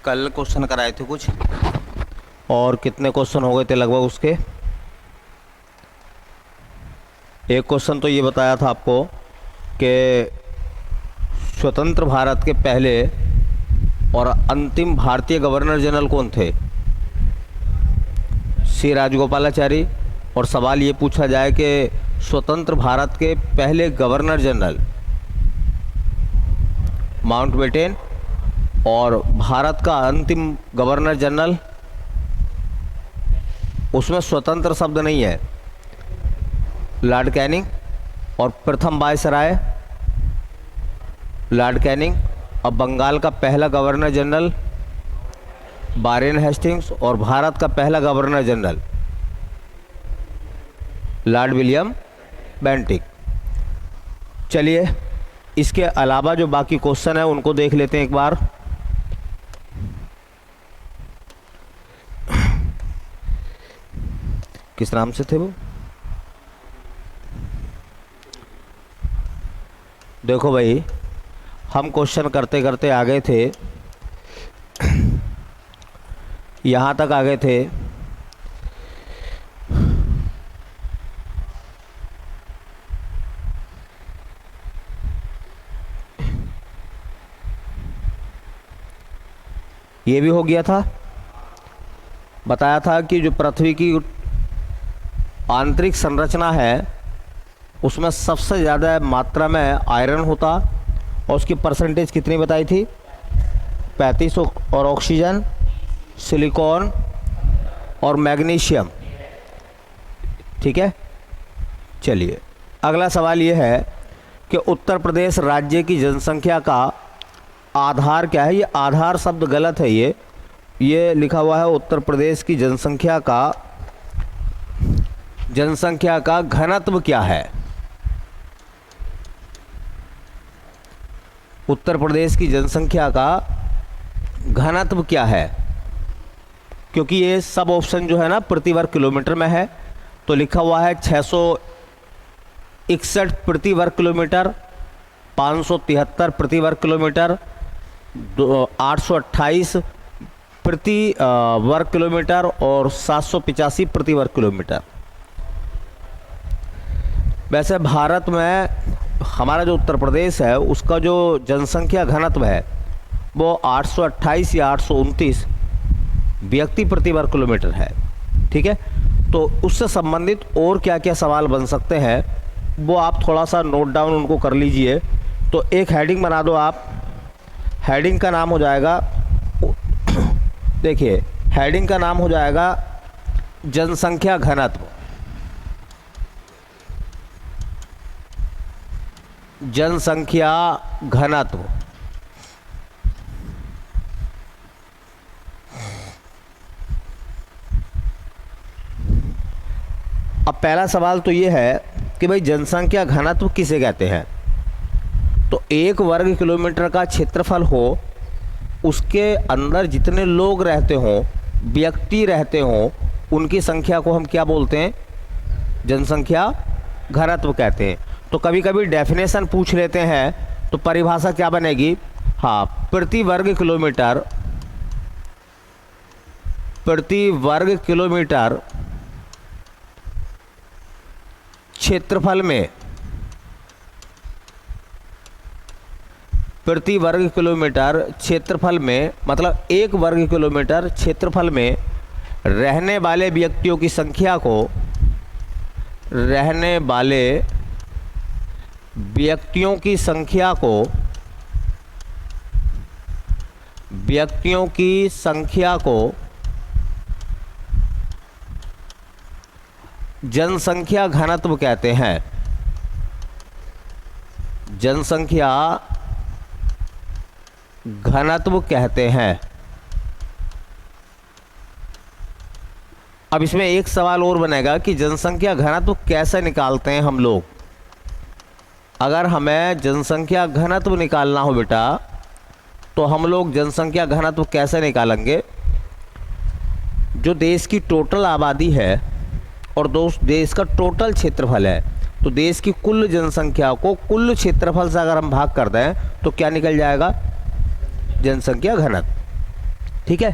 कल क्वेश्चन कराए थे कुछ, और कितने क्वेश्चन हो गए थे लगभग उसके। एक क्वेश्चन तो ये बताया था आपको कि स्वतंत्र भारत के पहले और अंतिम भारतीय गवर्नर जनरल कौन थे? सी राजगोपालाचारी। और सवाल ये पूछा जाए कि स्वतंत्र भारत के पहले गवर्नर जनरल माउंटबेटन, और भारत का अंतिम गवर्नर जनरल, उसमें स्वतंत्र शब्द नहीं है, लॉर्ड कैनिंग। और प्रथम वायसराय लॉर्ड कैनिंग। अब बंगाल का पहला गवर्नर जनरल वारेन हेस्टिंग्स, और भारत का पहला governor general Lord William Bentinck. चलिए, इसके अलावा जो बाकी क्वेश्चन है उनको देख लेते हैं एक बार। किस नाम से थे वो? देखो भाई, हम क्वेश्चन करते करते आ गए थे, यहाँ तक आ गए थे ये भी हो गया था। बताया था कि जो पृथ्वी की आंतरिक संरचना है उसमें सबसे ज़्यादा मात्रा में आयरन होता, और उसकी परसेंटेज कितनी बताई थी? 35। और ऑक्सीजन, सिलिकॉन और मैग्नीशियम। ठीक है। चलिए, अगला सवाल ये है कि उत्तर प्रदेश राज्य की जनसंख्या का आधार क्या है? ये आधार शब्द गलत है, ये लिखा हुआ है उत्तर प्रदेश की जनसंख्या का घनत्व क्या है? उत्तर प्रदेश की जनसंख्या का घनत्व क्या है? क्योंकि ये सब ऑप्शन जो है ना प्रति वर्ग किलोमीटर में है, तो लिखा हुआ है 661 प्रति वर्ग किलोमीटर, 573 प्रति वर्ग किलोमीटर, 828 प्रति वर्ग किलोमीटर और 785 प्रति वर्ग किलोमीटर। वैसे भारत में हमारा जो उत्तर प्रदेश है उसका जो जनसंख्या घनत्व है वो 828 या 829 व्यक्ति प्रति वर्ग किलोमीटर है। ठीक है। तो उससे संबंधित और क्या क्या सवाल बन सकते हैं वो आप थोड़ा सा नोट डाउन उनको कर लीजिए। तो एक हेडिंग बना दो आप। हेडिंग का नाम हो जाएगा, देखिए हेडिंग का नाम हो जाएगा जनसंख्या घनत्व। जनसंख्या घनत्व। अब पहला सवाल तो ये है कि भाई जनसंख्या घनत्व किसे कहते हैं? तो 1 वर्ग किलोमीटर का क्षेत्रफल हो, उसके अंदर जितने लोग रहते हों, व्यक्ति रहते हों, उनकी संख्या को हम क्या बोलते हैं? जनसंख्या घनत्व कहते हैं। तो कभी कभी डेफिनेशन पूछ लेते हैं तो परिभाषा क्या बनेगी? हाँ, प्रति वर्ग किलोमीटर क्षेत्रफल में, प्रति वर्ग किलोमीटर क्षेत्रफल में मतलब 1 वर्ग किलोमीटर क्षेत्रफल में रहने वाले व्यक्तियों की संख्या को, रहने वाले व्यक्तियों की संख्या को, व्यक्तियों की संख्या को जनसंख्या घनत्व कहते हैं। जनसंख्या घनत्व कहते हैं। अब इसमें एक सवाल और बनेगा कि जनसंख्या घनत्व कैसे निकालते हैं हम लोग। अगर हमें जनसंख्या घनत्व निकालना हो बेटा, तो हम लोग जनसंख्या घनत्व कैसे निकालेंगे? जो देश की टोटल आबादी है और देश का टोटल क्षेत्रफल है, तो देश की कुल जनसंख्या को कुल क्षेत्रफल से अगर हम भाग कर दें तो क्या निकल जाएगा? जनसंख्या घनत्व। ठीक है।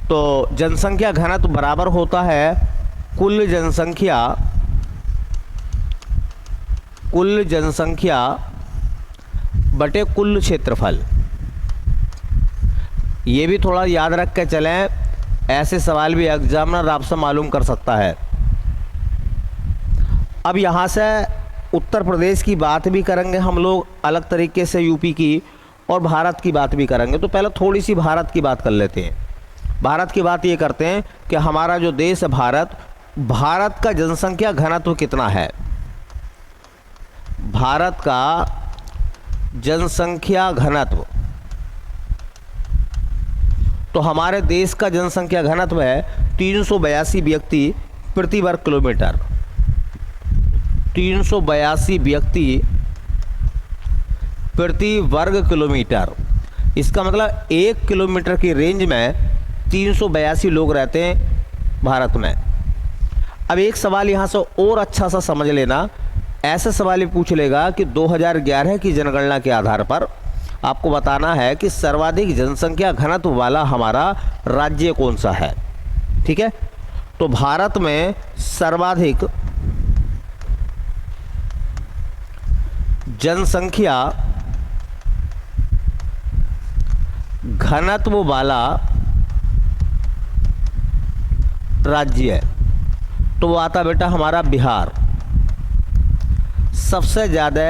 तो जनसंख्या घनत्व बराबर होता है कुल जनसंख्या बटे कुल क्षेत्रफल। ये भी थोड़ा याद रख के चलें, ऐसे सवाल भी एग्जामिनर आपसे मालूम कर सकता है। अब यहाँ से उत्तर प्रदेश की बात भी करेंगे हम लोग अलग तरीके से, यूपी की, और भारत की बात भी करेंगे। तो पहले थोड़ी सी भारत की बात कर लेते हैं। भारत की बात ये करते हैं कि हमारा जो देश है भारत का जनसंख्या घनत्व कितना है। भारत का जनसंख्या घनत्व, तो हमारे देश का जनसंख्या घनत्व है 382 व्यक्ति प्रति वर्ग किलोमीटर। 382 व्यक्ति प्रति वर्ग किलोमीटर। इसका मतलब 1 किलोमीटर की रेंज में 382 लोग रहते हैं भारत में। अब एक सवाल यहाँ से और अच्छा सा समझ लेना, ऐसे सवाल ही पूछ लेगा कि 2011 की जनगणना के आधार पर आपको बताना है कि सर्वाधिक जनसंख्या घनत्व वाला हमारा राज्य कौन सा है। ठीक है, तो भारत में सर्वाधिक जनसंख्या घनत्व वाला राज्य है, तो वो आता बेटा हमारा बिहार। सबसे ज़्यादा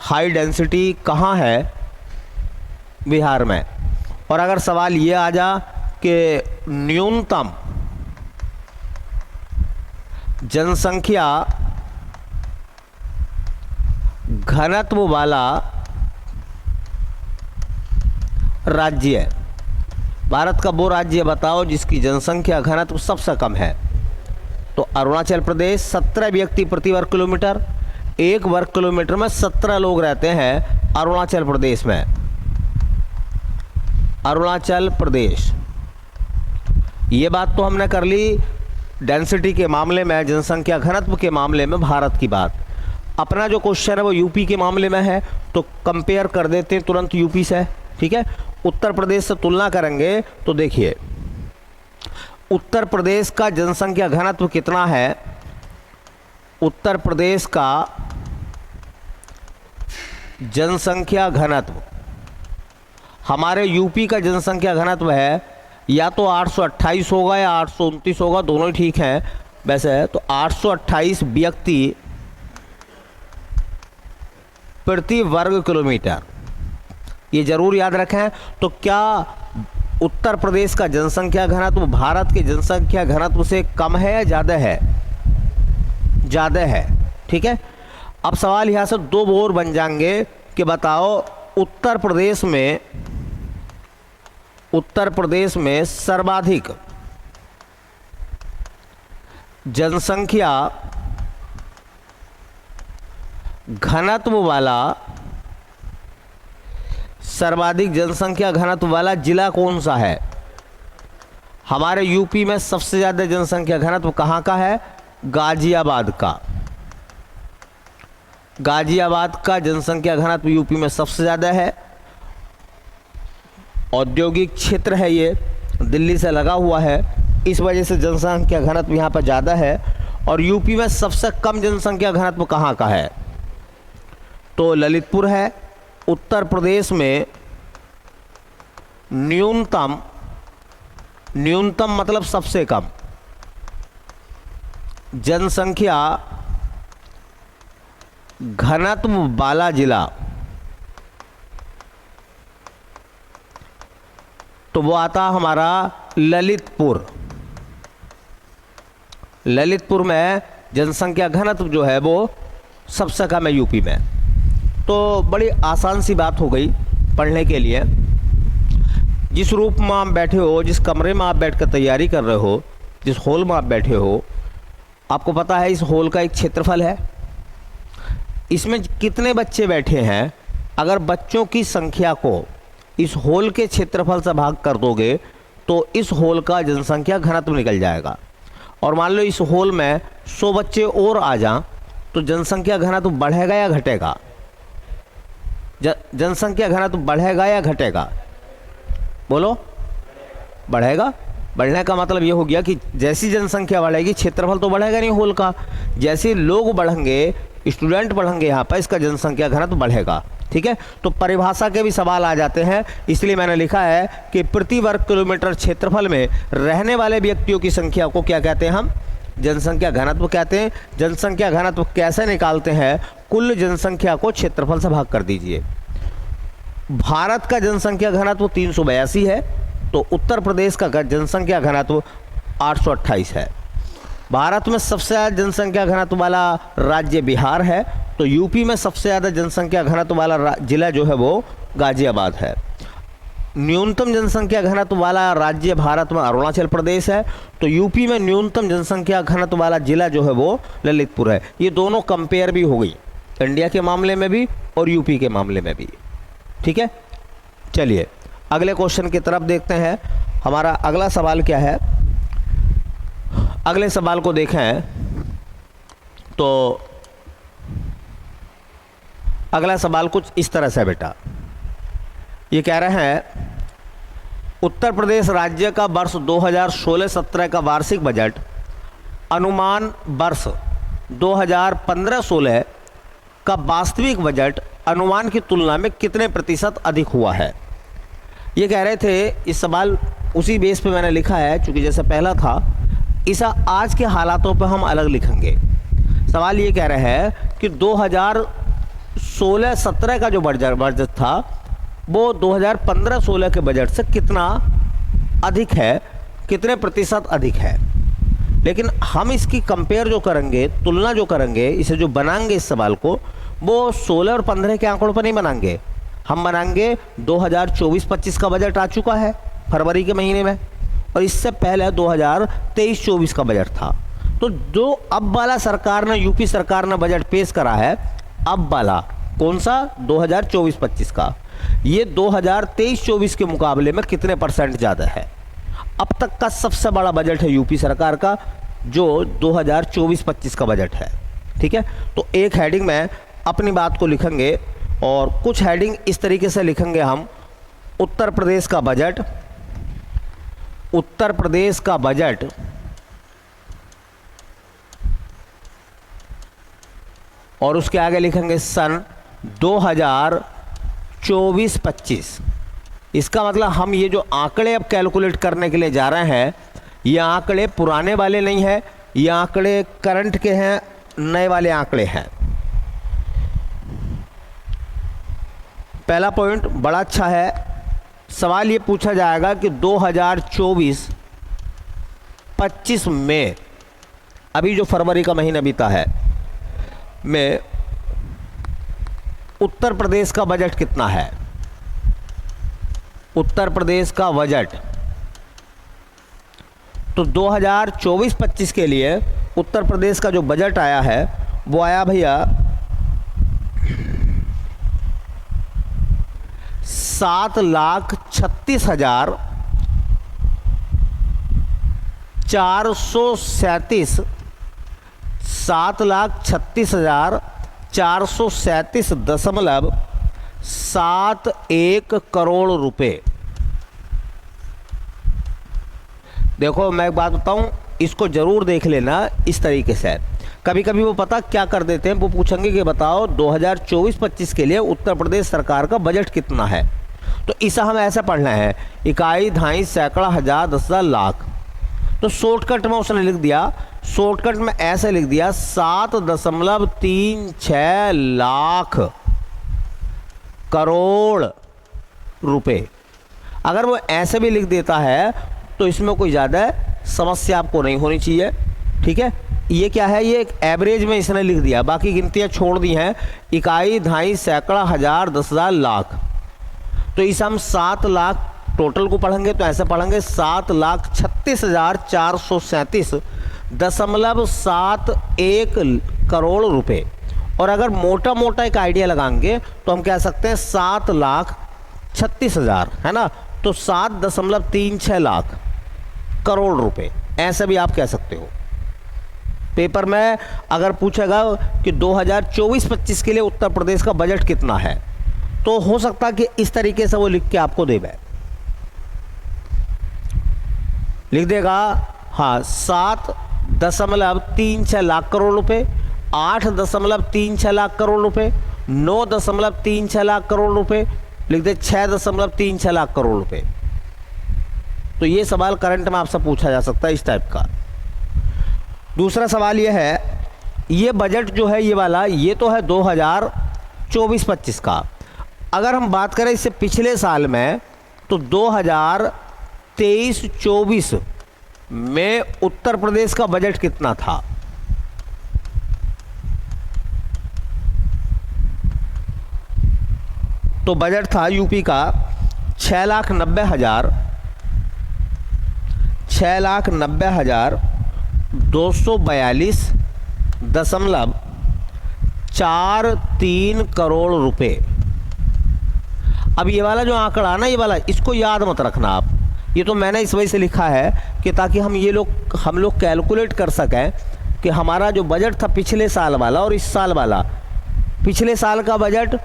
हाई डेंसिटी कहाँ है? बिहार में। और अगर सवाल ये आ जा कि न्यूनतम जनसंख्या घनत्व वाला राज्य है, भारत का वो राज्य बताओ जिसकी जनसंख्या घनत्व सबसे कम है। तो अरुणाचल प्रदेश 17 व्यक्ति प्रति वर्ग किलोमीटर। 1 वर्ग किलोमीटर में 17 लोग रहते हैं अरुणाचल प्रदेश में। अरुणाचल प्रदेश, ये बात तो हमने कर ली डेंसिटी के मामले में, जनसंख्या घनत्व के मामले में भारत की बात। अपना जो क्वेश्चन है वो यूपी के मामले में है, तो कंपेयर कर देते हैं तुरंत यूपी से। ठीक है, उत्तर प्रदेश से तुलना करेंगे तो देखिए उत्तर प्रदेश का जनसंख्या घनत्व कितना है। उत्तर प्रदेश का जनसंख्या घनत्व हमारे यूपी का जनसंख्या घनत्व है या तो 828 होगा या 829 होगा, दोनों ही ठीक हैं वैसे। तो 828 व्यक्ति प्रति वर्ग किलोमीटर, ये जरूर याद रखें। तो क्या उत्तर प्रदेश का जनसंख्या घनत्व भारत के जनसंख्या घनत्व से कम है या ज़्यादा है? ज़्यादा है। ठीक है, अब सवाल यहाँ से दो और बन जाएंगे कि बताओ उत्तर प्रदेश में सर्वाधिक जनसंख्या घनत्व वाला जिला कौन सा है? हमारे यूपी में सबसे ज़्यादा जनसंख्या घनत्व कहाँ का है? गाजियाबाद का। गाजियाबाद का जनसंख्या घनत्व यूपी में सबसे ज़्यादा है। औद्योगिक क्षेत्र है, ये दिल्ली से लगा हुआ है, इस वजह से जनसंख्या घनत्व यहाँ पर ज़्यादा है। और यूपी में सबसे कम जनसंख्या घनत्व कहाँ का है? तो ललितपुर है। उत्तर प्रदेश में न्यूनतम मतलब सबसे कम जनसंख्या घनत्व वाला जिला, तो वो आता हमारा ललितपुर। ललितपुर में जनसंख्या घनत्व जो है वो सबसे कम है यूपी में। तो बड़ी आसान सी बात हो गई पढ़ने के लिए। जिस रूप में आप बैठे हो, जिस कमरे में आप बैठकर तैयारी कर रहे हो, जिस हॉल में आप बैठे हो, आपको पता है इस हॉल का एक क्षेत्रफल है। इसमें कितने बच्चे बैठे हैं, अगर बच्चों की संख्या को इस हॉल के क्षेत्रफल से भाग कर दोगे तो इस हॉल का जनसंख्या घनत्व निकल जाएगा। और मान लो इस हॉल में 100 बच्चे और आ जाएं तो जनसंख्या घनत्व बढ़ेगा या घटेगा? जनसंख्या घनत्व बढ़ेगा या घटेगा? बोलो। बढ़ेगा। बढ़ने का मतलब ये हो गया कि जैसी जनसंख्या बढ़ेगी क्षेत्रफल तो बढ़ेगा नहीं होल का। जैसे लोग बढ़ेंगे, स्टूडेंट बढ़ेंगे यहाँ पर, इसका जनसंख्या घनत्व बढ़ेगा। ठीक है, तो परिभाषा के भी सवाल आ जाते हैं, इसलिए मैंने लिखा है कि प्रति वर्ग किलोमीटर क्षेत्रफल में रहने वाले व्यक्तियों की संख्या को क्या कहते हैं हम? जनसंख्या घनत्व कहते हैं। जनसंख्या घनत्व कैसे निकालते हैं? कुल जनसंख्या को क्षेत्रफल से भाग कर दीजिए। भारत का जनसंख्या घनत्व 382 है, तो उत्तर प्रदेश का जनसंख्या घनत्व 828 है। भारत में सबसे ज़्यादा जनसंख्या घनत्व वाला राज्य बिहार है, तो यूपी में सबसे ज़्यादा जनसंख्या घनत्व वाला जिला जो है वो गाजियाबाद है। न्यूनतम जनसंख्या घनत्व वाला राज्य भारत में अरुणाचल प्रदेश है, तो यूपी में न्यूनतम जनसंख्या घनत्व वाला जिला जो है वो ललितपुर है। ये दोनों कंपेयर भी हो गई, इंडिया के मामले में भी और यूपी के मामले में भी। ठीक है, चलिए अगले क्वेश्चन की तरफ देखते हैं। हमारा अगला सवाल क्या है? अगले सवाल को देखें तो अगला सवाल कुछ इस तरह से बेटा, ये कह रहे हैं उत्तर प्रदेश राज्य का वर्ष 2016-17 का वार्षिक बजट अनुमान वर्ष 2015-16 का वास्तविक बजट अनुमान की तुलना में कितने प्रतिशत अधिक हुआ है? ये कह रहे थे, इस सवाल उसी बेस पे मैंने लिखा है, चूँकि जैसे पहला था, इस आज के हालातों पे हम अलग लिखेंगे। सवाल ये कह रहे हैं कि 2016-17 का जो बजट था वो 2015-16 के बजट से कितना अधिक है, कितने प्रतिशत अधिक है। लेकिन हम इसकी कंपेयर जो करेंगे, तुलना जो करेंगे, इसे जो बनाएंगे इस सवाल को, वो 16 और 15 के आंकड़ों पर नहीं बनाएंगे। हम बनाएंगे 2024-25 का बजट आ चुका है फरवरी के महीने में, और इससे पहले 2023-24 का बजट था। तो जो अब वाला सरकार ने, यूपी सरकार ने बजट पेश करा है, अब वाला कौन सा? 2024-25 का, ये 2023-24 के मुकाबले में कितने % ज़्यादा है? अब तक का सबसे बड़ा बजट है यूपी सरकार का, जो 2024-25 का बजट है। ठीक है, तो एक हेडिंग में अपनी बात को लिखेंगे और कुछ हेडिंग इस तरीके से लिखेंगे हम, उत्तर प्रदेश का बजट, उत्तर प्रदेश का बजट और उसके आगे लिखेंगे सन 2024-25। इसका मतलब हम ये जो आंकड़े अब कैलकुलेट करने के लिए जा रहे हैं, ये आंकड़े पुराने वाले नहीं हैं, ये आंकड़े करंट के हैं, नए वाले आंकड़े हैं। पहला पॉइंट बड़ा अच्छा है। सवाल ये पूछा जाएगा कि 2024-25 में, अभी जो फरवरी का महीना बीता है, में उत्तर प्रदेश का बजट कितना है? उत्तर प्रदेश का बजट तो 2024-25 के लिए उत्तर प्रदेश का जो बजट आया है वो आया भैया 7,36,437 7,36,437.71 करोड़ रुपए। देखो मैं एक बात बताऊं, इसको जरूर देख लेना इस तरीके से। कभी कभी वो पता क्या कर देते हैं, वो पूछेंगे कि बताओ 2024-25 के लिए उत्तर प्रदेश सरकार का बजट कितना है। तो इसे हम ऐसा पढ़ना है, इकाई, दहाई, सैकड़ा, हजार, 10,000, लाख। तो शॉर्टकट में उसने लिख दिया, शॉर्टकट में ऐसे लिख दिया 7.36 लाख करोड़ रुपए। अगर वो ऐसे भी लिख देता है तो इसमें कोई ज़्यादा समस्या आपको नहीं होनी चाहिए। ठीक है, ये क्या है, ये एक एवरेज में इसने लिख दिया, बाकी गिनतियाँ छोड़ दी हैं, इकाई, दहाई, सैकड़ा, हजार, 10,000, लाख। तो इसे हम 7 लाख टोटल को पढ़ेंगे तो ऐसे पढ़ेंगे 7,36,437.71 करोड़ रुपए। और अगर मोटा मोटा एक आइडिया लगाएंगे तो हम कह सकते हैं 7,36,000, है ना, तो 7.36 लाख करोड़ रुपए, ऐसे भी आप कह सकते हो। पेपर में अगर पूछेगा कि 2024-25 के लिए उत्तर प्रदेश का बजट कितना है, तो हो सकता है कि इस तरीके से वो लिख के आपको देवे। लिख देगा, हाँ 7.36 लाख करोड़ रुपए, 8.36 लाख करोड़ रुपए, 9.36 लाख करोड़ रुपए, लिख दे 6.36 लाख करोड़ रुपए। तो ये सवाल करंट में आपसे पूछा जा सकता है इस टाइप का। दूसरा सवाल ये है, ये बजट जो है ये वाला, ये तो है 2024-25 का। अगर हम बात करें इससे पिछले साल में, तो 2023-24 में उत्तर प्रदेश का बजट कितना था? तो बजट था यूपी का 6,90,242.43 करोड़ रुपए। अब ये वाला जो आंकड़ा ना, ये वाला, इसको याद मत रखना आप। ये तो मैंने इस वजह से लिखा है कि ताकि हम लोग कैलकुलेट कर सकें कि हमारा जो बजट था पिछले साल वाला और इस साल वाला। पिछले साल का बजट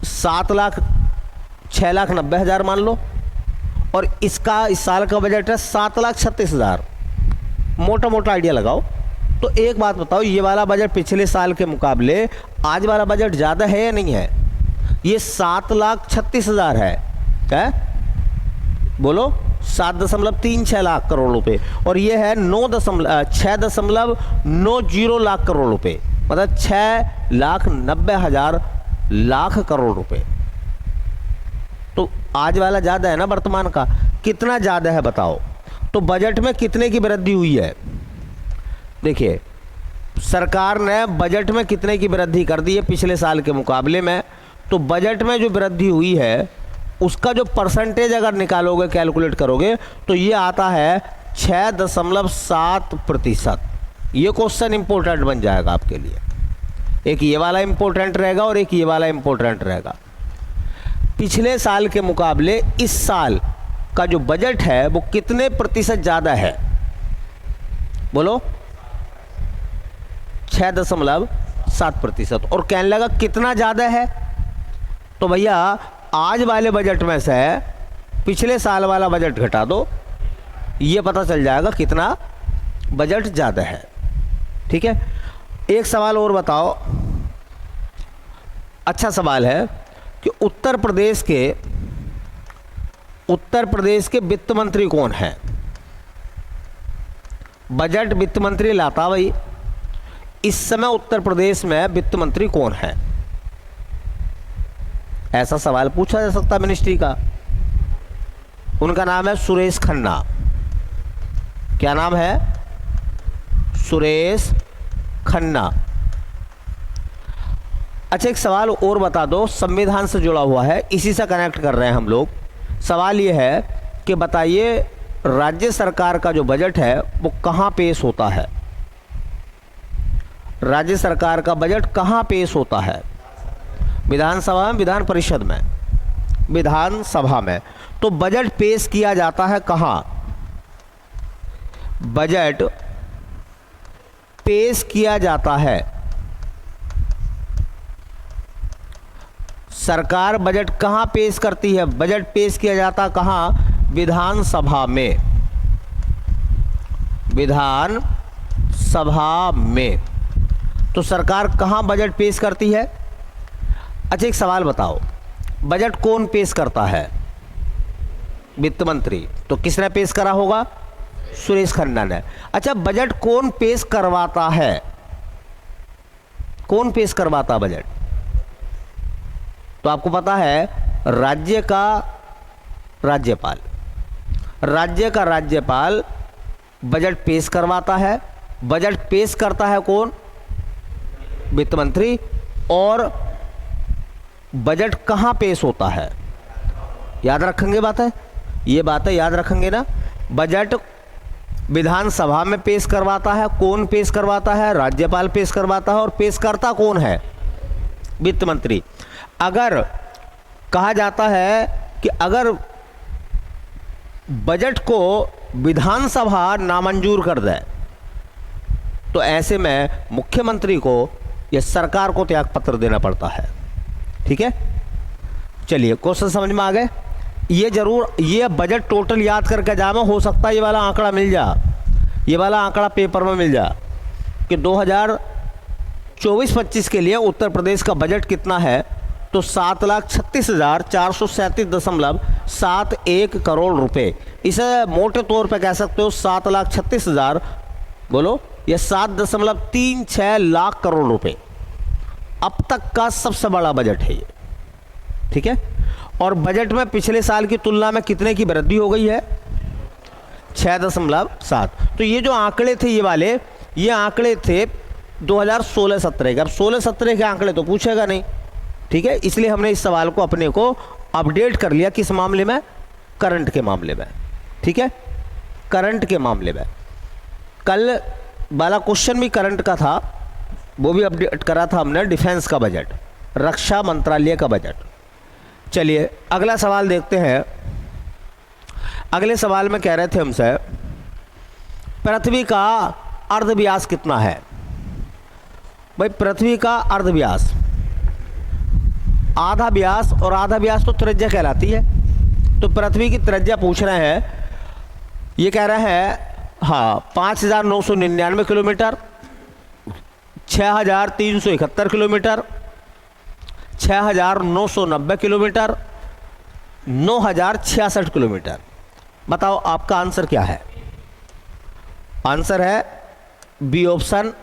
6,90,000 मान लो, और इस साल का बजट है 7,36,000। मोटा मोटा आइडिया लगाओ। तो एक बात बताओ, ये वाला बजट पिछले साल के मुकाबले आज वाला बजट ज़्यादा है या नहीं है? ये 7,36,000 है, क्या बोलो? 7.36 लाख करोड़ रुपए, और ये है 6.90 लाख करोड़ रुपए, मतलब 6,90,000 लाख करोड़ रुपए। तो आज वाला ज़्यादा है ना वर्तमान का? कितना ज़्यादा है बताओ? तो बजट में कितने की वृद्धि हुई है? देखिए, सरकार ने बजट में कितने की वृद्धि कर दी है पिछले साल के मुकाबले में। तो बजट में जो वृद्धि हुई है उसका जो परसेंटेज अगर निकालोगे, कैलकुलेट करोगे, तो ये आता है 6.7%। ये क्वेश्चन इंपॉर्टेंट बन जाएगा आपके लिए। एक ये वाला इंपॉर्टेंट रहेगा और एक ये वाला इंपॉर्टेंट रहेगा। पिछले साल के मुकाबले इस साल का जो बजट है वो कितने प्रतिशत ज़्यादा है? बोलो। 6.7%। और कहने लगा कितना ज़्यादा है? तो भैया आज वाले बजट में से पिछले साल वाला बजट घटा दो, ये पता चल जाएगा कितना बजट ज़्यादा है। ठीक है, एक सवाल और बताओ। अच्छा सवाल है कि उत्तर प्रदेश के वित्त मंत्री कौन है? बजट वित्त मंत्री लाता भाई, इस समय उत्तर प्रदेश में वित्त मंत्री कौन है? ऐसा सवाल पूछा जा सकता है मिनिस्ट्री का। उनका नाम है सुरेश खन्ना। क्या नाम है? सुरेश खन्ना। अच्छा, एक सवाल और बता दो, संविधान से जुड़ा हुआ है, इसी से कनेक्ट कर रहे हैं हम लोग। सवाल ये है कि बताइए, राज्य सरकार का जो बजट है वो कहाँ पेश होता है? राज्य सरकार का बजट कहाँ पेश होता है? विधानसभा में, विधान परिषद में? विधानसभा में। तो बजट पेश किया जाता है कहाँ? बजट पेश किया जाता है, सरकार बजट कहाँ पेश करती है? बजट पेश किया जाता कहाँ? विधानसभा में। विधानसभा में। तो सरकार कहाँ बजट पेश करती है? अच्छा, एक सवाल बताओ, बजट कौन पेश करता है? वित्त मंत्री। तो किसने पेश करा होगा? सुरेश खन्ना ने। अच्छा, बजट कौन पेश करवाता है? कौन पेश करवाता बजट? तो आपको पता है, राज्य का राज्यपाल। राज्य का राज्यपाल बजट पेश करवाता है। बजट पेश करता है कौन? वित्त मंत्री। और बजट कहाँ पेश होता है? याद रखेंगे बात है, ये बातें याद रखेंगे ना। बजट विधानसभा में पेश करवाता है। कौन पेश करवाता है? राज्यपाल पेश करवाता है। और पेश करता कौन है? वित्त मंत्री। अगर कहा जाता है कि अगर बजट को विधानसभा नामंजूर कर दे, तो ऐसे में मुख्यमंत्री को या सरकार को त्याग पत्र देना पड़ता है। ठीक है, चलिए क्वेश्चन समझ में आ गए। ये जरूर, ये बजट टोटल याद करके जाना, हो सकता है ये वाला आंकड़ा मिल जा, ये वाला आंकड़ा पेपर में मिल जा कि 2024-25 के लिए उत्तर प्रदेश का बजट कितना है, तो 7,36,437.71 करोड़ रुपए। इसे मोटे तौर पे कह सकते हो 7,36,000 बोलो, ये 7.36 लाख करोड़ रुपए अब तक का सबसे बड़ा बजट है ये, ठीक है। और बजट में पिछले साल की तुलना में कितने की वृद्धि हो गई है, 6.7। तो ये जो आंकड़े थे ये वाले, ये आंकड़े थे 2016-17 के। अब 16-17 के आंकड़े तो पूछेगा नहीं, ठीक है, इसलिए हमने इस सवाल को अपने को अपडेट कर लिया। किस मामले में, करंट के मामले में, ठीक है, करंट के मामले में। कल वाला क्वेश्चन भी करंट का था, वो भी अपडेट करा था हमने, डिफेंस का बजट, रक्षा मंत्रालय का बजट। चलिए अगला सवाल देखते हैं। अगले सवाल में कह रहे थे हमसे पृथ्वी का अर्धव्यास कितना है। भाई पृथ्वी का अर्धव्यास, आधा व्यास और आधा व्यास तो त्रिज्या कहलाती है। तो पृथ्वी की त्रिज्या पूछ रहे हैं, ये कह रहे हैं हाँ 5,999 किलोमीटर, 6,371 किलोमीटर, 6,990 किलोमीटर, 9,066 किलोमीटर। बताओ आपका आंसर क्या है। आंसर है बी ऑप्शन,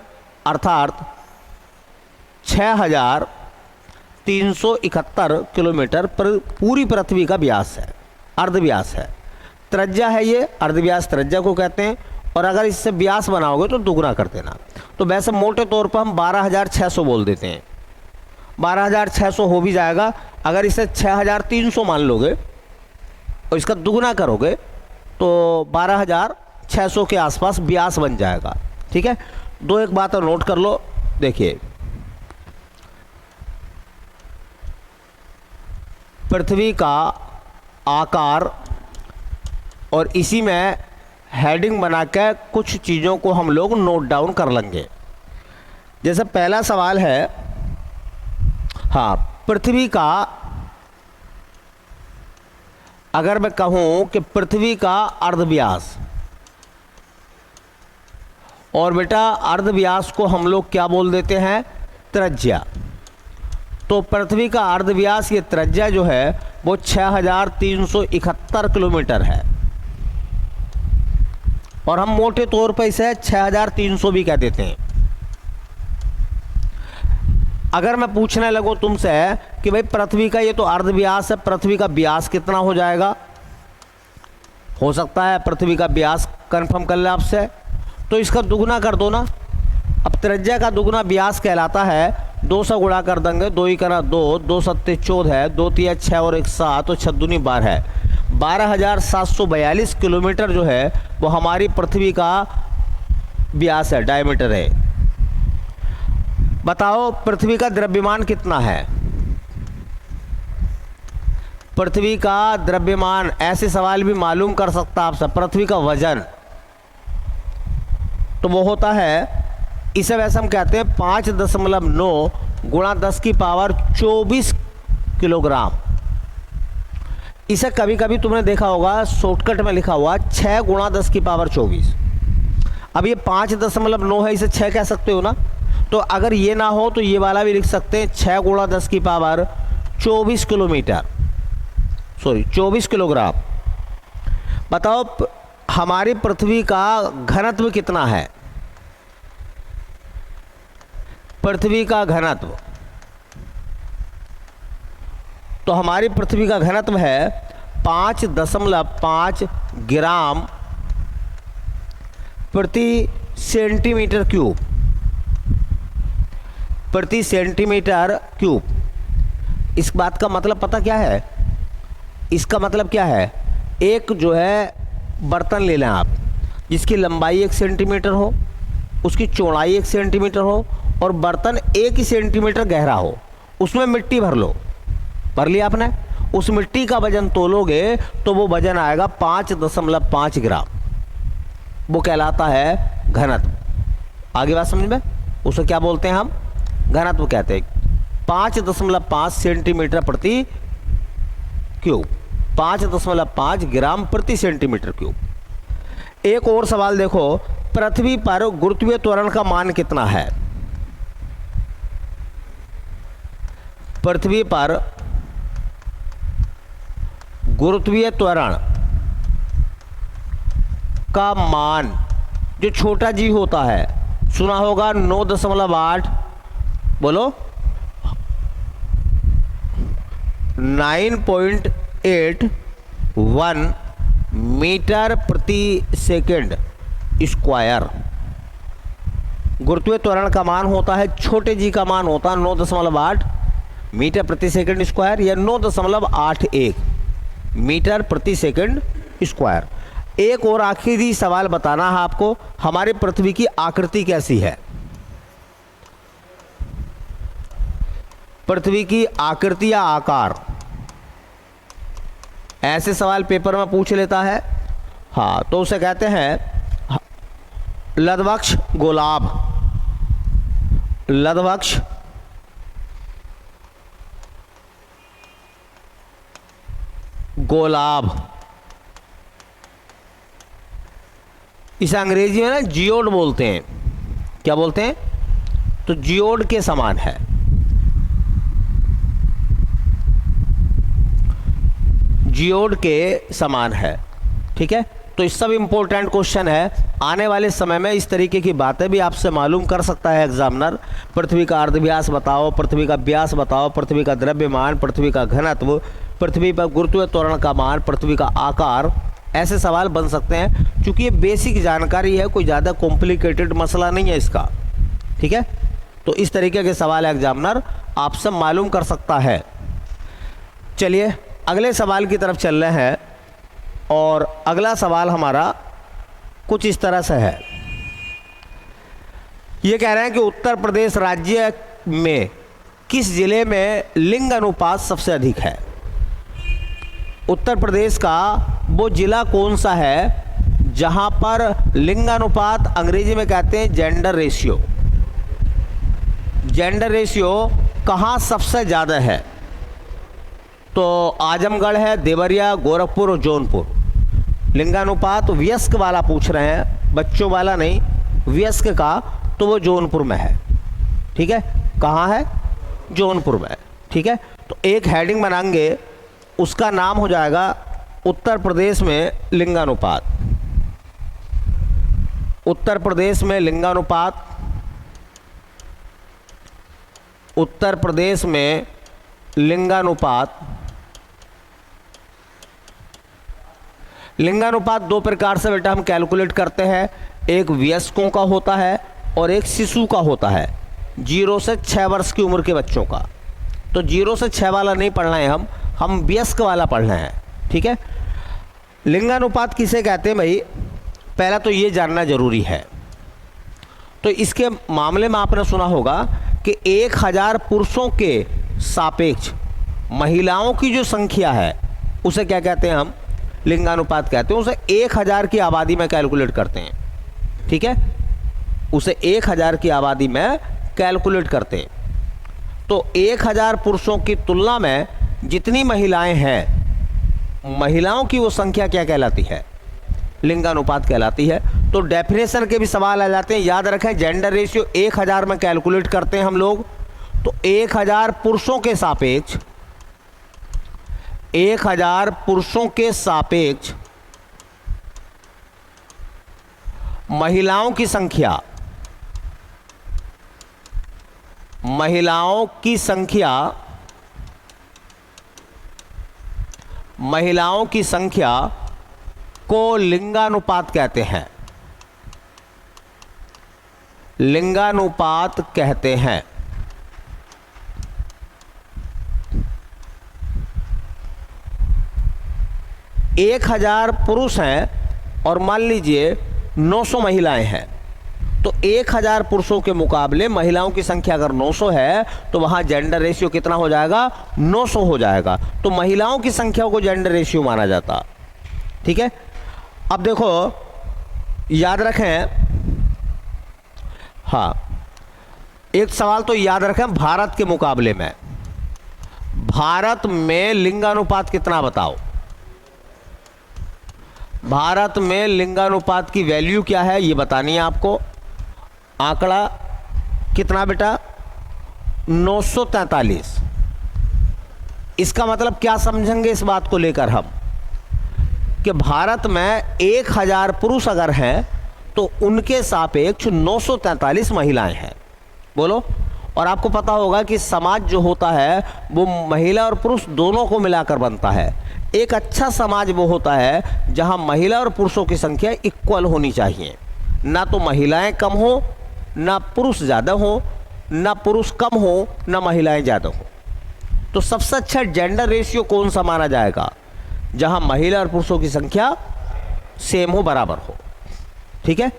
अर्थात 6,371 किलोमीटर पर पूरी पृथ्वी का व्यास है, अर्धव्यास है। त्रिज्या है ये, अर्धव्यास त्रिज्या को कहते हैं। और अगर इससे व्यास बनाओगे तो दुगना कर देना। तो वैसे मोटे तौर पर हम 12,600 बोल देते हैं, 12,600 हो भी जाएगा। अगर इसे 6,300 मान लोगे और इसका दुगना करोगे तो 12,600 के आसपास व्यास बन जाएगा, ठीक है। दो एक बात और नोट कर लो, देखिए पृथ्वी का आकार, और इसी में हेडिंग बना के कुछ चीज़ों को हम लोग नोट डाउन कर लेंगे। जैसे पहला सवाल है, हाँ पृथ्वी का, अगर मैं कहूं कि पृथ्वी का अर्धव्यास, और बेटा अर्धव्यास को हम लोग क्या बोल देते हैं, त्रिज्या। तो पृथ्वी का अर्धव्यास, ये त्रिज्या जो है वो 6,371 किलोमीटर है। और हम मोटे तौर पर इसे 6,300 भी कह देते हैं। अगर मैं पूछने लगूं तुमसे कि भाई पृथ्वी का ये तो अर्धव्यास है, पृथ्वी का व्यास कितना हो जाएगा, हो सकता है पृथ्वी का व्यास कंफर्म कर ले आपसे, तो इसका दुगना कर दो ना। अब त्रिज्या का दुगना व्यास कहलाता है, 2 से गुणा कर देंगे, 2 ही करा 2, 2 सत्ते 14 है, 2 तिया 6 और 1 7, तो 6 दूनी 12 है। 12,742 किलोमीटर जो है वो हमारी पृथ्वी का व्यास है, डायमीटर है। बताओ पृथ्वी का द्रव्यमान कितना है। पृथ्वी का द्रव्यमान, ऐसे सवाल भी मालूम कर सकता आपसे। पृथ्वी का वजन तो वो होता है, इसे वैसे हम कहते हैं 5.9 गुणा 10 की पावर 24 किलोग्राम। इसे कभी कभी तुमने देखा होगा शॉर्टकट में लिखा हुआ 6 गुणा 10 की पावर 24। अब ये 5.9 है, इसे 6 कह सकते हो ना। तो अगर ये ना हो तो ये वाला भी लिख सकते हैं 6 गुणा 10 की पावर 24 किलोमीटर, सॉरी 24 किलोग्राम। बताओ हमारी पृथ्वी का घनत्व कितना है। पृथ्वी का घनत्व, तो हमारी पृथ्वी का घनत्व है 5.5 ग्राम प्रति सेंटीमीटर क्यूब, प्रति सेंटीमीटर क्यूब। इस बात का मतलब पता क्या है, इसका मतलब क्या है, एक जो है बर्तन ले लें आप, जिसकी लंबाई 1 सेंटीमीटर हो, उसकी चौड़ाई 1 सेंटीमीटर हो, और बर्तन 1 ही सेंटीमीटर गहरा हो, उसमें मिट्टी भर लो, भर लिया आपने, उस मिट्टी का वजन तोलोगे तो वो वजन आएगा 5.5 ग्राम। वो कहलाता है घनत्व। आगे बात समझ में, उसे क्या बोलते हैं हम, घनत्व कहते हैं। 5.5 सेंटीमीटर प्रति क्यूब, 5.5 ग्राम प्रति सेंटीमीटर क्यूब। एक और सवाल देखो, पृथ्वी पर गुरुत्वीय त्वरण का मान कितना है? पृथ्वी पर गुरुत्वीय त्वरण का मान जो छोटा जी होता है, सुना होगा 9.8, बोलो 9.81 मीटर प्रति सेकंड स्क्वायर। गुरुत्वीय त्वरण का मान होता है, छोटे जी का मान होता है 9.8 मीटर प्रति सेकंड स्क्वायर या 9.81 मीटर प्रति सेकंड स्क्वायर। एक और आखिरी सवाल बताना है आपको, हमारी पृथ्वी की आकृति कैसी है? पृथ्वी की आकृति या आकार, ऐसे सवाल पेपर में पूछ लेता है। हाँ, तो उसे कहते हैं लधवक्ष गोलाभ। लधवक्ष गोलाभ, इसे अंग्रेजी में ना जियोड बोलते हैं। क्या बोलते हैं? तो जियोड के समान है। जियोड के समान है, ठीक है। तो इस सब इंपॉर्टेंट क्वेश्चन है, आने वाले समय में इस तरीके की बातें भी आपसे मालूम कर सकता है एग्जामिनर। पृथ्वी का अर्धव्यास बताओ, पृथ्वी का व्यास बताओ, पृथ्वी का द्रव्यमान, पृथ्वी का घनत्व, पृथ्वी पर गुरुत्वीय त्वरण का मान, पृथ्वी का आकार, ऐसे सवाल बन सकते हैं। क्योंकि ये बेसिक जानकारी है, कोई ज़्यादा कॉम्प्लिकेटेड मसला नहीं है इसका, ठीक है। तो इस तरीके के सवाल एग्जामिनर आपसे मालूम कर सकता है। चलिए अगले सवाल की तरफ चल रहे हैं, और अगला सवाल हमारा कुछ इस तरह से है। ये कह रहे हैं कि उत्तर प्रदेश राज्य में किस जिले में लिंग अनुपात सबसे अधिक है? उत्तर प्रदेश का वो जिला कौन सा है जहां पर लिंगानुपात, अंग्रेजी में कहते हैं जेंडर रेशियो, जेंडर रेशियो कहां सबसे ज़्यादा है? तो आजमगढ़ है, देवरिया, गोरखपुर और जौनपुर। लिंगानुपात वयस्क वाला पूछ रहे हैं, बच्चों वाला नहीं, वयस्क का, तो वो जौनपुर में है, ठीक है। कहाँ है? जौनपुर में, ठीक है। तो एक हेडिंग बनाएंगे, उसका नाम हो जाएगा उत्तर प्रदेश में लिंगानुपात। उत्तर प्रदेश में लिंगानुपात, उत्तर प्रदेश में लिंगानुपात। लिंगानुपात दो प्रकार से बेटा हम कैलकुलेट करते हैं, एक वयस्कों का होता है और एक शिशु का होता है, 0 से 6 वर्ष की उम्र के बच्चों का। तो 0 से 6 वाला नहीं पढ़ना है, हम वयस्क वाला पढ़ना है, ठीक है। लिंगानुपात किसे कहते हैं भाई? पहला तो ये जानना जरूरी है। तो इसके मामले में आपने सुना होगा कि 1000 पुरुषों के सापेक्ष महिलाओं की जो संख्या है उसे क्या कहते हैं? हम लिंगानुपात कहते हैं। उसे 1000 की आबादी में कैलकुलेट करते हैं, ठीक है। उसे 1000 की आबादी में कैलकुलेट करते हैं। तो 1000 पुरुषों की तुलना में जितनी महिलाएं हैं, महिलाओं की वो संख्या क्या कहलाती है? लिंगानुपात कहलाती है। तो डेफिनेशन के भी सवाल आ जाते हैं, याद रखें। जेंडर रेशियो 1000 में कैलकुलेट करते हैं हम लोग। तो 1000 पुरुषों के सापेक्ष, 1000 पुरुषों के सापेक्ष महिलाओं की संख्या, महिलाओं की संख्या, महिलाओं की संख्या को लिंगानुपात कहते हैं। लिंगानुपात कहते हैं। एक 1000 पुरुष हैं और मान लीजिए 900 महिलाएं हैं, तो 1000 पुरुषों के मुकाबले महिलाओं की संख्या अगर 900 है तो वहां जेंडर रेशियो कितना हो जाएगा? 900 हो जाएगा। तो महिलाओं की संख्या को जेंडर रेशियो माना जाता, ठीक है। अब देखो याद रखें, हाँ एक सवाल तो याद रखें, भारत के मुकाबले में, भारत में लिंगानुपात कितना बताओ? भारत में लिंगानुपात की वैल्यू क्या है ये बतानी है आपको। आंकड़ा कितना बेटा? 943। इसका मतलब क्या समझेंगे इस बात को लेकर हम कि भारत में 1000 पुरुष अगर हैं तो उनके सापेक्ष 943 महिलाएं हैं। बोलो। और आपको पता होगा कि समाज जो होता है वो महिला और पुरुष दोनों को मिलाकर बनता है। एक अच्छा समाज वो होता है जहां महिला और पुरुषों की संख्या इक्वल होनी चाहिए, ना तो महिलाएं कम हो ना पुरुष ज़्यादा हो, ना पुरुष कम हो ना महिलाएं ज़्यादा हो। तो सबसे अच्छा जेंडर रेशियो कौन सा माना जाएगा? जहां महिला और पुरुषों की संख्या सेम हो, बराबर हो। ठीक है।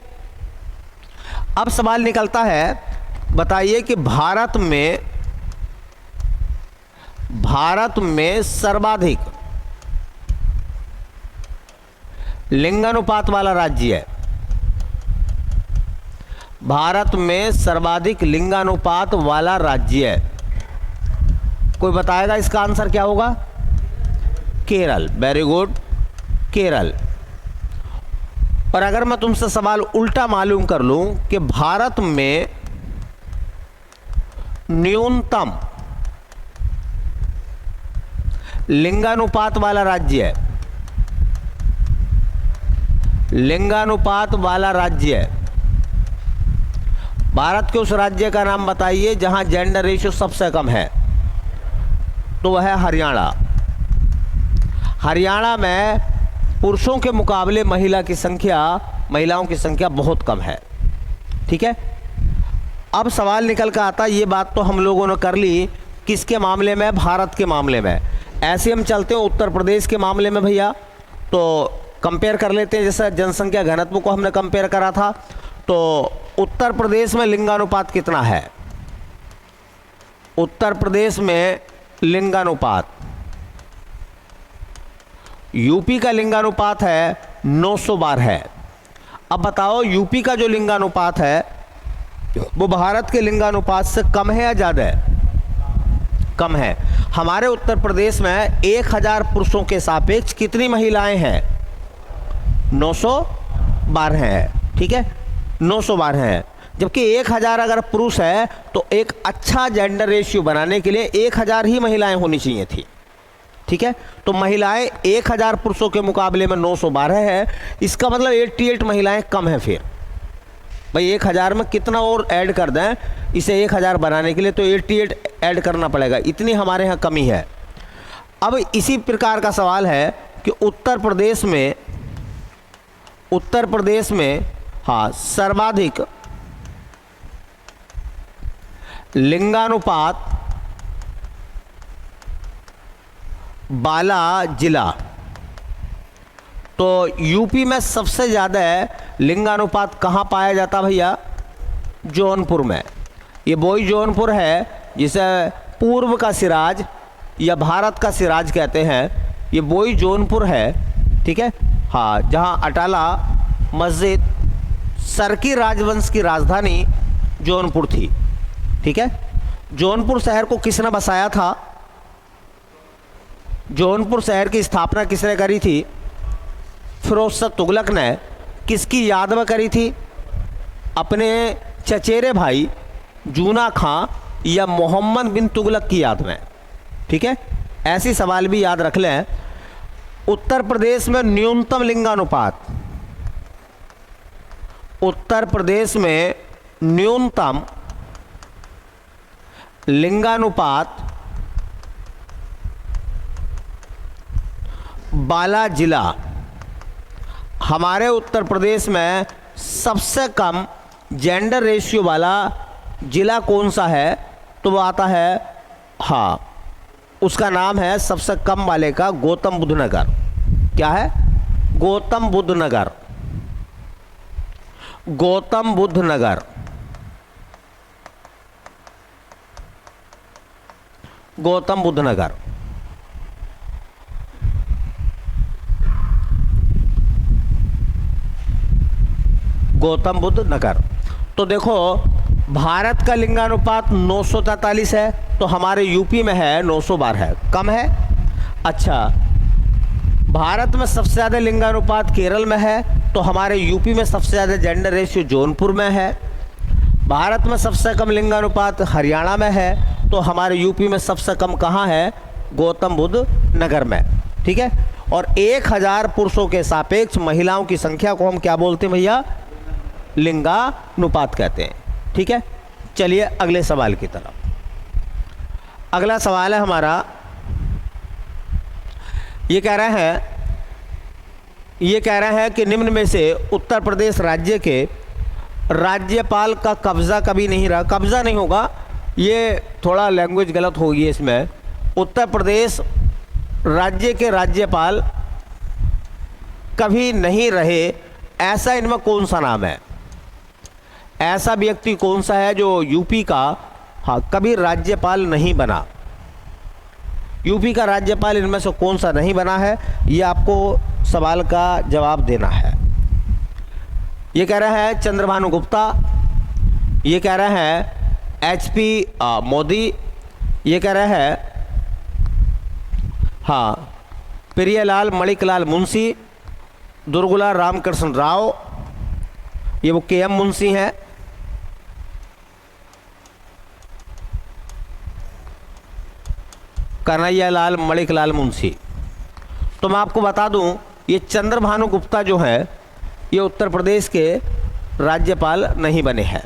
अब सवाल निकलता है, बताइए कि भारत में सर्वाधिक लिंगानुपात वाला राज्य है। भारत में सर्वाधिक लिंगानुपात वाला राज्य है। कोई बताएगा इसका आंसर क्या होगा? केरल। Very good, Kerala. और अगर मैं तुमसे सवाल उल्टा मालूम कर लूं कि भारत में न्यूनतम लिंगानुपात वाला राज्य है, लिंगानुपात वाला राज्य है, भारत के उस राज्य का नाम बताइए जहां जेंडर रेशियो सबसे कम है। तो वह है हरियाणा। हरियाणा में पुरुषों के मुकाबले महिलाओं की संख्या बहुत कम है। ठीक है। अब सवाल निकल कर आता, ये बात तो हम लोगों ने कर ली किसके मामले में? भारत के मामले में। ऐसे हम चलते हैं उत्तर प्रदेश के मामले में भैया, तो कंपेयर कर लेते हैं। जैसे जनसंख्या घनत्व को हमने कंपेयर करा था, तो उत्तर प्रदेश में लिंगानुपात कितना है? उत्तर प्रदेश में लिंगानुपात, यूपी का लिंगानुपात है 912 है। अब बताओ यूपी का जो लिंगानुपात है वो भारत के लिंगानुपात से कम है या ज़्यादा है? कम है। हमारे उत्तर प्रदेश में 1000 पुरुषों के सापेक्ष कितनी महिलाएं हैं? 912 है। ठीक है, 912 है। जबकि 1000 अगर पुरुष है तो एक अच्छा जेंडर रेशियो बनाने के लिए 1000 ही महिलाएं होनी चाहिए थी। ठीक है, तो महिलाएं 1000 पुरुषों के मुकाबले में 912 है। इसका मतलब 88 महिलाएं कम है। फिर भाई 1000 में कितना और ऐड कर दें इसे 1000 बनाने के लिए, तो 88 ऐड करना पड़ेगा। इतनी हमारे यहाँ कमी है। अब इसी प्रकार का सवाल है कि उत्तर प्रदेश में हाँ सर्वाधिक लिंगानुपात वाला जिला, तो यूपी में सबसे ज़्यादा लिंगानुपात कहाँ पाया जाता भैया? जौनपुर में। ये वही जौनपुर है जिसे पूर्व का सिराज या भारत का सिराज कहते हैं। ये वही जौनपुर है। ठीक है, हाँ, जहाँ अटाला मस्जिद सरकी राजवंश की राजधानी जौनपुर थी। ठीक है, जौनपुर शहर को किसने बसाया था? जौनपुर शहर की स्थापना किसने करी थी? फिरोज शाह तुगलक ने। किसकी याद में करी थी? अपने चचेरे भाई जूना खां या मोहम्मद बिन तुगलक की याद में। ठीक है, ऐसी सवाल भी याद रख लें। उत्तर प्रदेश में न्यूनतम लिंगानुपात, उत्तर प्रदेश में न्यूनतम लिंगानुपात वाला जिला, हमारे उत्तर प्रदेश में सबसे कम जेंडर रेशियो वाला जिला कौन सा है? तो वो आता है, हाँ, उसका नाम है सबसे कम वाले का गौतम बुद्ध नगर। क्या है? गौतम बुद्ध नगर। गौतम बुद्ध नगर, गौतम बुद्ध नगर। गौतम बुद्ध नगर। तो देखो भारत का लिंगानुपात 943 है, तो हमारे यूपी में है 912 है, कम है। अच्छा, भारत में सबसे ज़्यादा लिंगानुपात केरल में है, तो हमारे यूपी में सबसे ज़्यादा जेंडर रेशियो जौनपुर में है। भारत में सबसे कम लिंगानुपात हरियाणा में है, तो हमारे यूपी में सबसे कम कहाँ है? गौतम बुद्ध नगर में। ठीक है। और 1000 पुरुषों के सापेक्ष महिलाओं की संख्या को हम क्या बोलते हैं भैया? लिंगानुपात कहते हैं। ठीक है। चलिए अगले सवाल की तरफ। अगला सवाल है हमारा, ये कह रहे हैं कि निम्न में से उत्तर प्रदेश राज्य के राज्यपाल का कब्जा कभी नहीं रहा। कब्जा नहीं होगा, ये थोड़ा लैंग्वेज गलत होगी इसमें। उत्तर प्रदेश राज्य के राज्यपाल कभी नहीं रहे, ऐसा इनमें कौन सा नाम है? ऐसा व्यक्ति कौन सा है जो यूपी का कभी राज्यपाल नहीं बना? यूपी का राज्यपाल इनमें से कौन सा नहीं बना है? ये आपको सवाल का जवाब देना है। ये कह रहे हैं चंद्रभानु गुप्ता, ये कह रहे हैं HP मोदी, ये कह रहे हैं प्रियलाल मणिकलाल मुंशी, दुर्गुला रामकृष्ण राव, ये वो KM मुंशी हैं। कन्हैयालाल मणिकलाल मुंशी। तो मैं आपको बता दूं, ये चंद्रभानु गुप्ता जो है ये उत्तर प्रदेश के राज्यपाल नहीं बने हैं।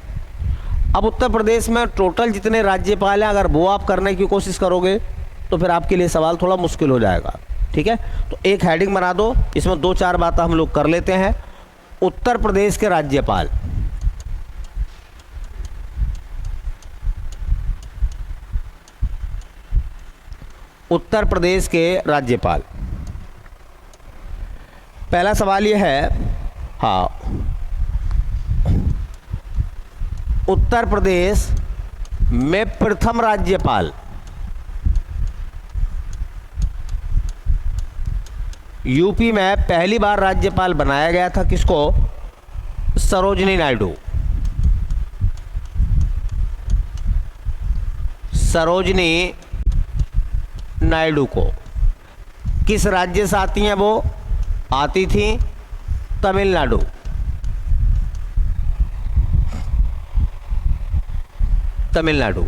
अब उत्तर प्रदेश में टोटल जितने राज्यपाल हैं, अगर वो आप करने की कोशिश करोगे तो फिर आपके लिए सवाल थोड़ा मुश्किल हो जाएगा। ठीक है। तो एक हेडिंग बना दो, इसमें 2-4 बातें हम लोग कर लेते हैं। उत्तर प्रदेश के राज्यपाल, उत्तर प्रदेश के राज्यपाल। पहला सवाल यह है, उत्तर प्रदेश में प्रथम राज्यपाल यूपी में पहली बार राज्यपाल बनाया गया था किसको? सरोजिनी नायडू। सरोजिनी नायडू को। किस राज्य से आती हैं वो? आती थी तमिलनाडु। तमिलनाडु।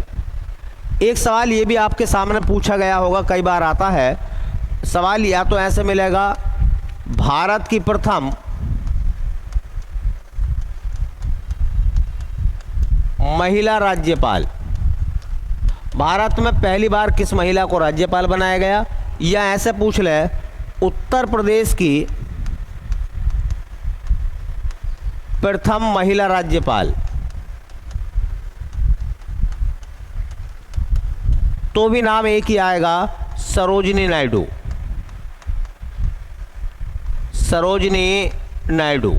एक सवाल ये भी आपके सामने पूछा गया होगा, कई बार आता है सवाल, या तो ऐसे मिलेगा भारत की प्रथम महिला राज्यपाल, भारत में पहली बार किस महिला को राज्यपाल बनाया गया, या ऐसे पूछ ले उत्तर प्रदेश की प्रथम महिला राज्यपाल, तो भी नाम एक ही आएगा, सरोजिनी नायडू। सरोजिनी नायडू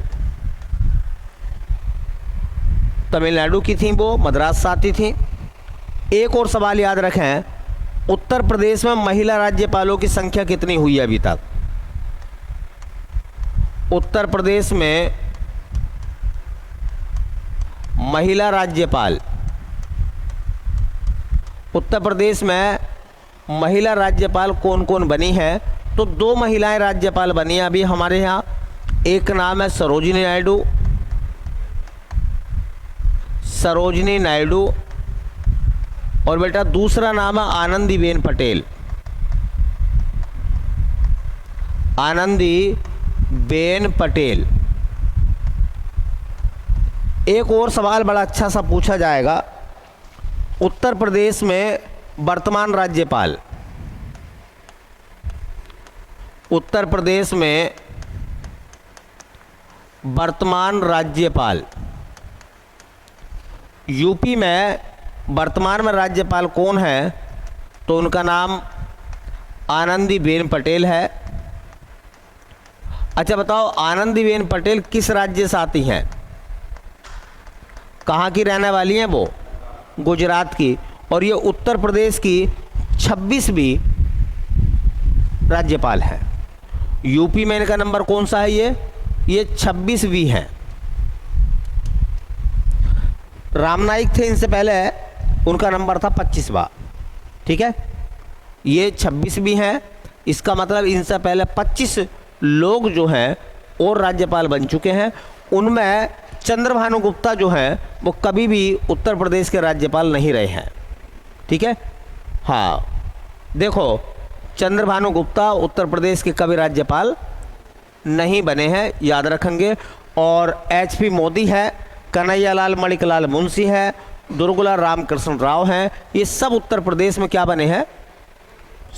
तमिलनाडु की थी, वो मद्रास से आती थी। एक और सवाल याद रखें, उत्तर प्रदेश में महिला राज्यपालों की संख्या कितनी हुई है अभी तक? उत्तर प्रदेश में महिला राज्यपाल, उत्तर प्रदेश में महिला राज्यपाल कौन कौन बनी है? तो 2 महिलाएं राज्यपाल बनी हैं अभी हमारे यहाँ। एक नाम है सरोजिनी नायडू, सरोजिनी नायडू, और बेटा दूसरा नाम है आनंदीबेन पटेल। आनंदीबेन पटेल। एक और सवाल बड़ा अच्छा सा पूछा जाएगा, उत्तर प्रदेश में वर्तमान राज्यपाल, उत्तर प्रदेश में वर्तमान राज्यपाल, यूपी में वर्तमान में राज्यपाल कौन है? तो उनका नाम आनंदीबेन पटेल है। अच्छा बताओ, आनंदीबेन पटेल किस राज्य से आती हैं? कहाँ की रहने वाली हैं वो? गुजरात की। और ये उत्तर प्रदेश की 26वीं राज्यपाल है। यूपी में इनका नंबर कौन सा है? ये 26वीं है। राम नाईक थे इनसे पहले, उनका नंबर था 25वां। ठीक है, ये 26वीं हैं, इसका मतलब इनसे पहले 25 लोग जो हैं और राज्यपाल बन चुके हैं। उनमें चंद्रभानु गुप्ता जो हैं वो कभी भी उत्तर प्रदेश के राज्यपाल नहीं रहे हैं। ठीक है, हाँ देखो, चंद्रभानु गुप्ता उत्तर प्रदेश के कभी राज्यपाल नहीं बने हैं, याद रखेंगे। और HP मोदी है, कन्हैयालाल मणिकलाल मुंशी है, दुर्गुला रामकृष्ण राव हैं, ये सब उत्तर प्रदेश में क्या बने हैं,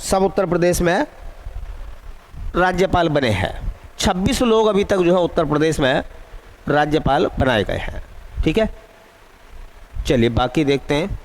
सब उत्तर प्रदेश में राज्यपाल बने हैं। 26 लोग अभी तक जो है उत्तर प्रदेश में राज्यपाल बनाए गए हैं। ठीक है, चलिए बाकी देखते हैं।